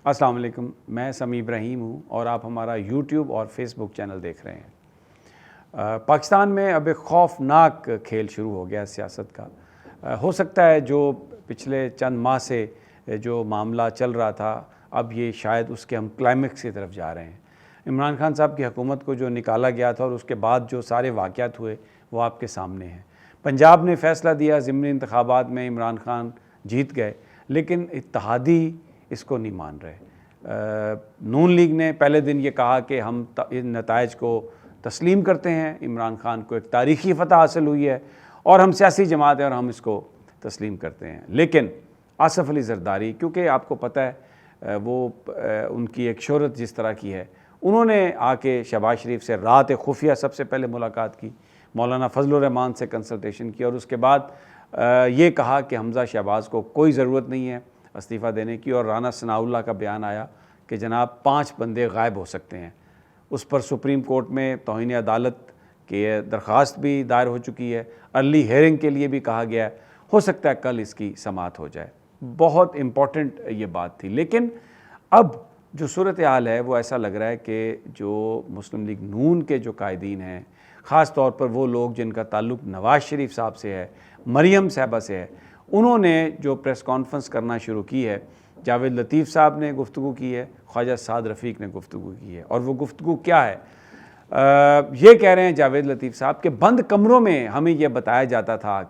السلام علیکم، میں سمیع ابراہیم ہوں اور آپ ہمارا یوٹیوب اور فیس بک چینل دیکھ رہے ہیں۔ پاکستان میں اب ایک خوفناک کھیل شروع ہو گیا سیاست کا۔ ہو سکتا ہے جو پچھلے چند ماہ سے جو معاملہ چل رہا تھا اب یہ شاید اس کے ہم کلائمیکس کی طرف جا رہے ہیں۔ عمران خان صاحب کی حکومت کو جو نکالا گیا تھا اور اس کے بعد جو سارے واقعات ہوئے وہ آپ کے سامنے ہیں۔ پنجاب نے فیصلہ دیا، ضمنی انتخابات میں عمران خان جیت گئے، لیکن اتحادی اس کو نہیں مان رہے۔ نون لیگ نے پہلے دن یہ کہا کہ ہم ان نتائج کو تسلیم کرتے ہیں، عمران خان کو ایک تاریخی فتح حاصل ہوئی ہے اور ہم سیاسی جماعت ہیں اور ہم اس کو تسلیم کرتے ہیں۔ لیکن آصف علی زرداری، کیونکہ آپ کو پتہ ہے وہ ان کی ایک شہرت جس طرح کی ہے، انہوں نے آ کے شہباز شریف سے رات خفیہ سب سے پہلے ملاقات کی، مولانا فضل الرحمان سے کنسلٹیشن کی اور اس کے بعد یہ کہا کہ حمزہ شہباز کو کوئی ضرورت نہیں ہے استعفیٰ دینے کی، اور رانا ثناءاللہ کا بیان آیا کہ جناب 5 بندے غائب ہو سکتے ہیں۔ اس پر سپریم کورٹ میں توہین عدالت کی درخواست بھی دائر ہو چکی ہے، ارلی ہیئرنگ کے لیے بھی کہا گیا ہے، ہو سکتا ہے کل اس کی سماعت ہو جائے۔ بہت امپورٹنٹ یہ بات تھی، لیکن اب جو صورتحال ہے وہ ایسا لگ رہا ہے کہ جو مسلم لیگ نون کے جو قائدین ہیں، خاص طور پر وہ لوگ جن کا تعلق نواز شریف صاحب سے ہے، مریم صاحبہ سے ہے، انہوں نے جو پریس کانفرنس کرنا شروع کی ہے، جاوید لطیف صاحب نے گفتگو کی ہے، خواجہ سعد رفیق نے گفتگو کی ہے، اور وہ گفتگو کیا ہے؟ یہ کہہ رہے ہیں جاوید لطیف صاحب کہ بند کمروں میں ہمیں یہ بتایا جاتا تھا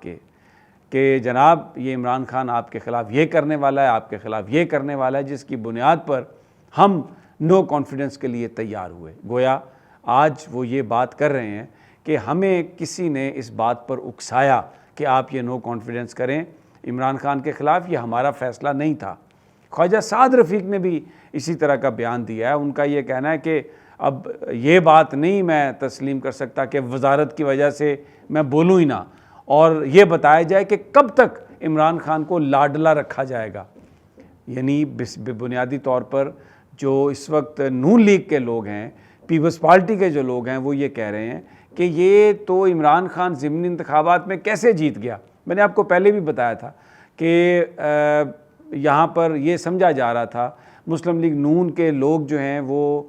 کہ جناب یہ عمران خان آپ کے خلاف یہ کرنے والا ہے، آپ کے خلاف یہ کرنے والا ہے، جس کی بنیاد پر ہم نو کانفیڈنس کے لیے تیار ہوئے۔ گویا آج وہ یہ بات کر رہے ہیں کہ ہمیں کسی نے اس بات پر اکسایا کہ آپ یہ نو کانفیڈنس کریں عمران خان کے خلاف، یہ ہمارا فیصلہ نہیں تھا۔ خواجہ سعد رفیق نے بھی اسی طرح کا بیان دیا ہے۔ ان کا یہ کہنا ہے کہ اب یہ بات نہیں میں تسلیم کر سکتا کہ وزارت کی وجہ سے میں بولوں ہی نہ، اور یہ بتایا جائے کہ کب تک عمران خان کو لاڈلا رکھا جائے گا۔ یعنی بنیادی طور پر جو اس وقت نون لیگ کے لوگ ہیں، پیپلز پارٹی کے جو لوگ ہیں، وہ یہ کہہ رہے ہیں کہ یہ تو عمران خان ضمنی انتخابات میں کیسے جیت گیا۔ میں نے آپ کو پہلے بھی بتایا تھا کہ یہاں پر یہ سمجھا جا رہا تھا، مسلم لیگ نون کے لوگ جو ہیں وہ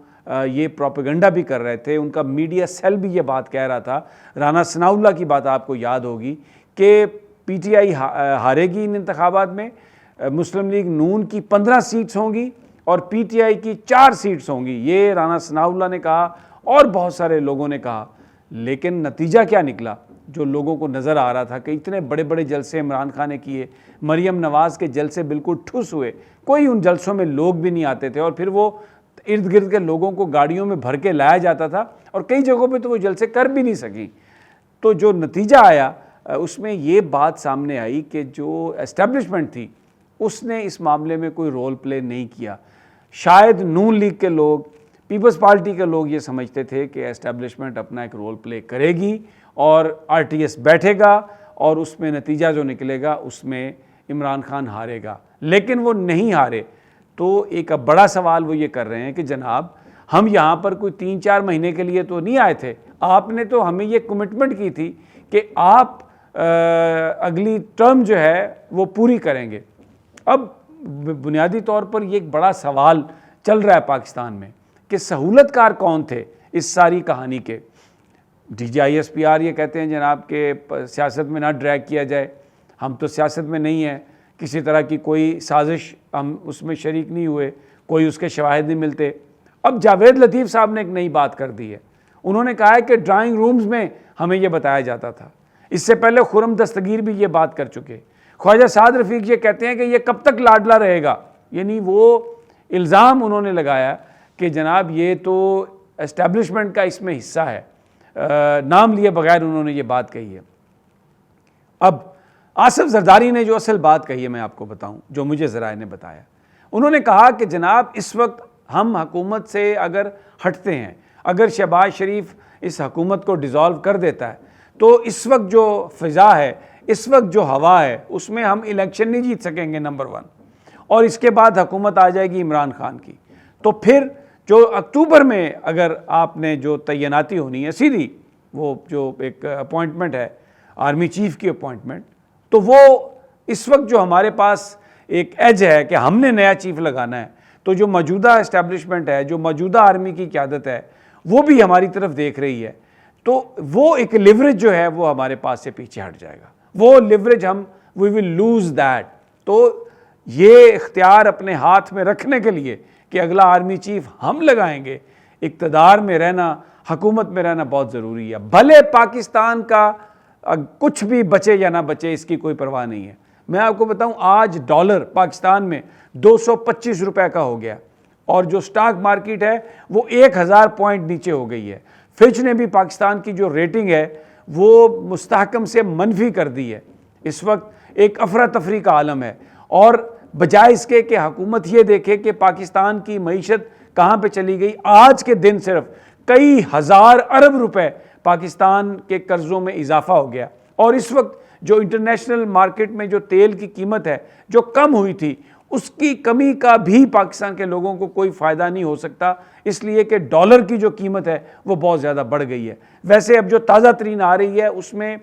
یہ پروپیگنڈا بھی کر رہے تھے، ان کا میڈیا سیل بھی یہ بات کہہ رہا تھا۔ رانا ثناءاللہ کی بات آپ کو یاد ہوگی کہ پی ٹی آئی ہارے گی ان انتخابات میں، مسلم لیگ نون کی 15 سیٹس ہوں گی اور پی ٹی آئی کی 4 سیٹس ہوں گی، یہ رانا ثناءاللہ نے کہا اور بہت سارے لوگوں نے کہا۔ لیکن نتیجہ کیا نکلا؟ جو لوگوں کو نظر آ رہا تھا کہ اتنے بڑے بڑے جلسے عمران خان نے کیے، مریم نواز کے جلسے بالکل ٹھس ہوئے، کوئی ان جلسوں میں لوگ بھی نہیں آتے تھے، اور پھر وہ ارد گرد کے لوگوں کو گاڑیوں میں بھر کے لایا جاتا تھا، اور کئی جگہوں پہ تو وہ جلسے کر بھی نہیں سکیں۔ تو جو نتیجہ آیا اس میں یہ بات سامنے آئی کہ جو اسٹیبلشمنٹ تھی اس نے اس معاملے میں کوئی رول پلے نہیں کیا۔ شاید نون لیگ کے لوگ، پیپلز پارٹی کے لوگ یہ سمجھتے تھے کہ اسٹیبلشمنٹ اپنا ایک رول پلے کرے گی اور آر ٹی ایس بیٹھے گا اور اس میں نتیجہ جو نکلے گا اس میں عمران خان ہارے گا، لیکن وہ نہیں ہارے۔ تو ایک بڑا سوال وہ یہ کر رہے ہیں کہ جناب ہم یہاں پر کوئی 3-4 مہینے کے لیے تو نہیں آئے تھے، آپ نے تو ہمیں یہ کمٹمنٹ کی تھی کہ آپ اگلی ٹرم جو ہے وہ پوری کریں گے۔ اب بنیادی طور پر یہ ایک بڑا سوال چل رہا ہے پاکستان میں کہ سہولت کار کون تھے اس ساری کہانی کے۔ D G I S P R یہ کہتے ہیں جناب کہ سیاست میں نہ ڈریگ کیا جائے، ہم تو سیاست میں نہیں ہیں، کسی طرح کی کوئی سازش ہم اس میں شریک نہیں ہوئے، کوئی اس کے شواہد نہیں ملتے۔ اب جاوید لطیف صاحب نے ایک نئی بات کر دی ہے، انہوں نے کہا ہے کہ ڈرائنگ رومز میں ہمیں یہ بتایا جاتا تھا۔ اس سے پہلے خرم دستگیر بھی یہ بات کر چکے۔ خواجہ سعد رفیق یہ کہتے ہیں کہ یہ کب تک لاڈلا رہے گا، یعنی وہ الزام انہوں نے لگایا کہ جناب یہ تو اسٹیبلشمنٹ کا اس میں حصہ ہے، نام لیے بغیر انہوں نے یہ بات کہی ہے۔ اب آصف زرداری نے جو اصل بات کہی ہے میں آپ کو بتاؤں، جو مجھے ذرائع نے بتایا، انہوں نے کہا کہ جناب اس وقت ہم حکومت سے اگر ہٹتے ہیں، اگر شہباز شریف اس حکومت کو ڈیزالو کر دیتا ہے تو اس وقت جو فضا ہے، اس وقت جو ہوا ہے، اس میں ہم الیکشن نہیں جیت سکیں گے نمبر 1، اور اس کے بعد حکومت آ جائے گی عمران خان کی۔ تو پھر جو اکتوبر میں اگر آپ نے جو تعیناتی ہونی ہے سیدھی، وہ جو ایک اپوائنٹمنٹ ہے آرمی چیف کی اپوائنٹمنٹ، تو وہ اس وقت جو ہمارے پاس ایک ایج ہے کہ ہم نے نیا چیف لگانا ہے، تو جو موجودہ اسٹیبلشمنٹ ہے, جو موجودہ آرمی کی قیادت ہے, وہ بھی ہماری طرف دیکھ رہی ہے, تو وہ ایک لیوریج جو ہے وہ ہمارے پاس سے پیچھے ہٹ جائے گا. وہ leverage we will lose that. تو یہ اختیار اپنے ہاتھ میں رکھنے کے لیے کہ اگلا آرمی چیف ہم لگائیں گے, اقتدار میں رہنا, حکومت میں رہنا بہت ضروری ہے. بھلے پاکستان کا کچھ بھی بچے یا نہ بچے, اس کی کوئی پرواہ نہیں ہے. میں آپ کو بتاؤں, آج ڈالر پاکستان میں 225 روپے کا ہو گیا, اور جو سٹاک مارکیٹ ہے وہ 1000 پوائنٹ نیچے ہو گئی ہے. فچ نے بھی پاکستان کی جو ریٹنگ ہے وہ مستحکم سے منفی کر دی ہے. اس وقت ایک افراتفری کا عالم ہے, اور بجائے اس کے کہ حکومت یہ دیکھے کہ پاکستان کی معیشت کہاں پہ چلی گئی, آج کے دن صرف کئی ہزار ارب روپے پاکستان کے قرضوں میں اضافہ ہو گیا. اور اس وقت جو انٹرنیشنل مارکیٹ میں جو تیل کی قیمت ہے جو کم ہوئی تھی, اس کی کمی کا بھی پاکستان کے لوگوں کو کوئی فائدہ نہیں ہو سکتا, اس لیے کہ ڈالر کی جو قیمت ہے وہ بہت زیادہ بڑھ گئی ہے. ویسے اب جو تازہ ترین آ رہی ہے اس میں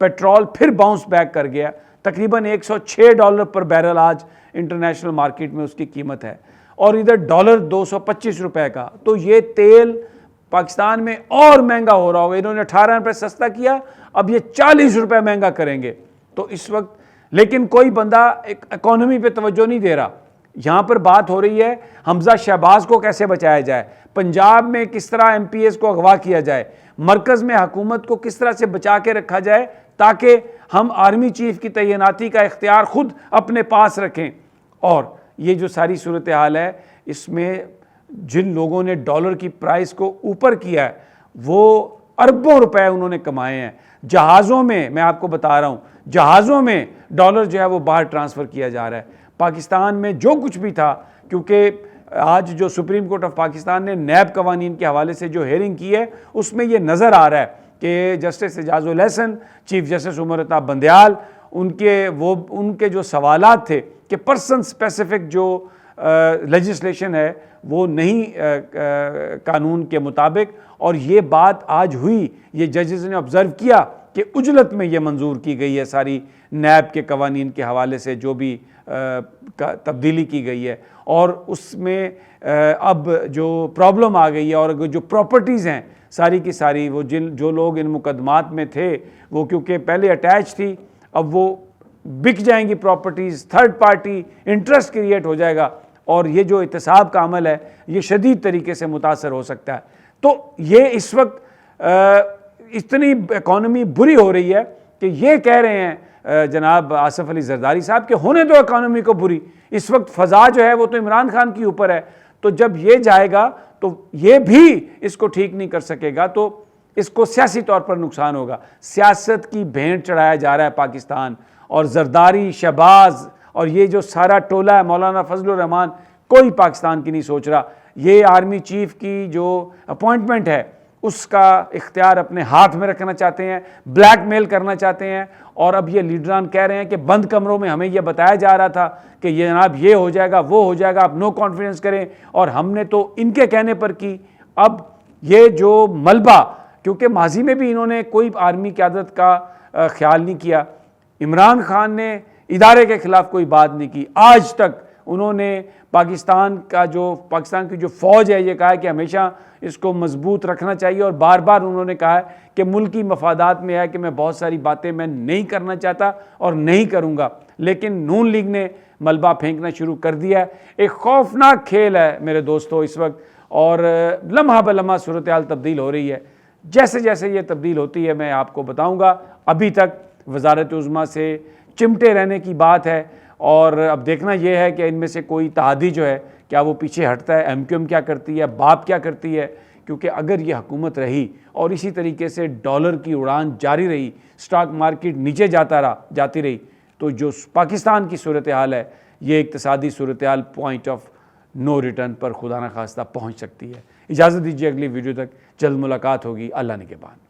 پیٹرول پھر باؤنس بیک کر گیا, تقریباً $106 پر بیرل آج انٹرنیشنل مارکیٹ میں اس کی قیمت ہے, اور ادھر ڈالر 225 روپے کا. تو یہ تیل پاکستان میں اور مہنگا ہو رہا ہوگا. انہوں نے 18 روپے سستا کیا, اب یہ 40 روپے مہنگا کریں گے. تو اس وقت لیکن کوئی بندہ اکانومی پہ توجہ نہیں دے رہا. یہاں پر بات ہو رہی ہے حمزہ شہباز کو کیسے بچایا جائے, پنجاب میں کس طرح ایم پی ایز کو اغوا کیا جائے, مرکز میں حکومت کو کس طرح سے بچا کے رکھا جائے تاکہ ہم آرمی چیف کی تعیناتی کا اختیار خود اپنے پاس رکھیں. اور یہ جو ساری صورتحال ہے, اس میں جن لوگوں نے ڈالر کی پرائس کو اوپر کیا ہے وہ اربوں روپے انہوں نے کمائے ہیں. جہازوں میں آپ کو بتا رہا ہوں, جہازوں میں ڈالر جو ہے وہ باہر ٹرانسفر کیا جا رہا ہے. پاکستان میں جو کچھ بھی تھا, کیونکہ آج جو سپریم کورٹ آف پاکستان نے نیب قوانین کے حوالے سے جو ہیئرنگ کی ہے اس میں یہ نظر آ رہا ہے کہ جسٹس اعجاز الحسن, چیف جسٹس عمر الطاف بندیال, ان کے جو سوالات تھے کہ پرسن اسپیسیفک جو لیجسلیشن ہے وہ نہیں قانون کے مطابق, اور یہ بات آج ہوئی, یہ ججز نے آبزرو کیا کہ اجلت میں یہ منظور کی گئی ہے ساری نیب کے قوانین کے حوالے سے جو بھی تبدیلی کی گئی ہے. اور اس میں اب جو پرابلم آ گئی ہے, اور جو پراپرٹیز ہیں ساری کی ساری, وہ جو لوگ ان مقدمات میں تھے وہ کیونکہ پہلے اٹیچ تھی, اب وہ بک جائیں گی properties, third party interest create ہو جائے گا, اور یہ جو احتساب کا عمل ہے یہ شدید طریقے سے متاثر ہو سکتا ہے. تو یہ اس وقت اتنی اکانومی بری ہو رہی ہے کہ یہ کہہ رہے ہیں جناب آصف علی زرداری صاحب کہ ہونے دو اکانومی کو بری, اس وقت فضا جو ہے وہ تو عمران خان کے اوپر ہے, تو جب یہ جائے گا تو یہ بھی اس کو ٹھیک نہیں کر سکے گا, تو اس کو سیاسی طور پر نقصان ہوگا. سیاست کی بھینٹ چڑھایا جا رہا ہے پاکستان, اور زرداری, شہباز اور یہ جو سارا ٹولہ ہے, مولانا فضل الرحمان, کوئی پاکستان کی نہیں سوچ رہا. یہ آرمی چیف کی جو اپوائنٹمنٹ ہے اس کا اختیار اپنے ہاتھ میں رکھنا چاہتے ہیں, بلیک میل کرنا چاہتے ہیں. اور اب یہ لیڈران کہہ رہے ہیں کہ بند کمروں میں ہمیں یہ بتایا جا رہا تھا کہ یہ جناب یہ ہو جائے گا, وہ ہو جائے گا, آپ نو کانفیڈنس کریں, اور ہم نے تو ان کے کہنے پر کی. اب یہ جو ملبہ, کیونکہ ماضی میں بھی انہوں نے کوئی آرمی قیادت کا خیال نہیں کیا, عمران خان نے ادارے کے خلاف کوئی بات نہیں کی, آج تک انہوں نے پاکستان کی جو فوج ہے یہ کہا ہے کہ ہمیشہ اس کو مضبوط رکھنا چاہیے, اور بار بار انہوں نے کہا ہے کہ ملکی مفادات میں ہے کہ میں بہت ساری باتیں میں نہیں کرنا چاہتا اور نہیں کروں گا. لیکن نون لیگ نے ملبہ پھینکنا شروع کر دیا ہے. ایک خوفناک کھیل ہے میرے دوستو اس وقت, اور لمحہ بلمحہ صورتحال تبدیل ہو رہی ہے. جیسے جیسے یہ تبدیل ہوتی ہے میں آپ کو بتاؤں گا. ابھی تک وزارت عظمیٰ سے چمٹے رہنے کی بات ہے, اور اب دیکھنا یہ ہے کہ ان میں سے کوئی اتحادی جو ہے کیا وہ پیچھے ہٹتا ہے, ایم کیو ایم کیا کرتی ہے, باپ کیا کرتی ہے. کیونکہ اگر یہ حکومت رہی اور اسی طریقے سے ڈالر کی اڑان جاری رہی, سٹاک مارکیٹ نیچے جاتی رہی, تو جو پاکستان کی صورتحال ہے یہ اقتصادی صورتحال پوائنٹ آف نو ریٹرن پر خدا نخواستہ پہنچ سکتی ہے. اجازت دیجیے, اگلی ویڈیو تک جلد ملاقات ہوگی. اللہ نگہبان.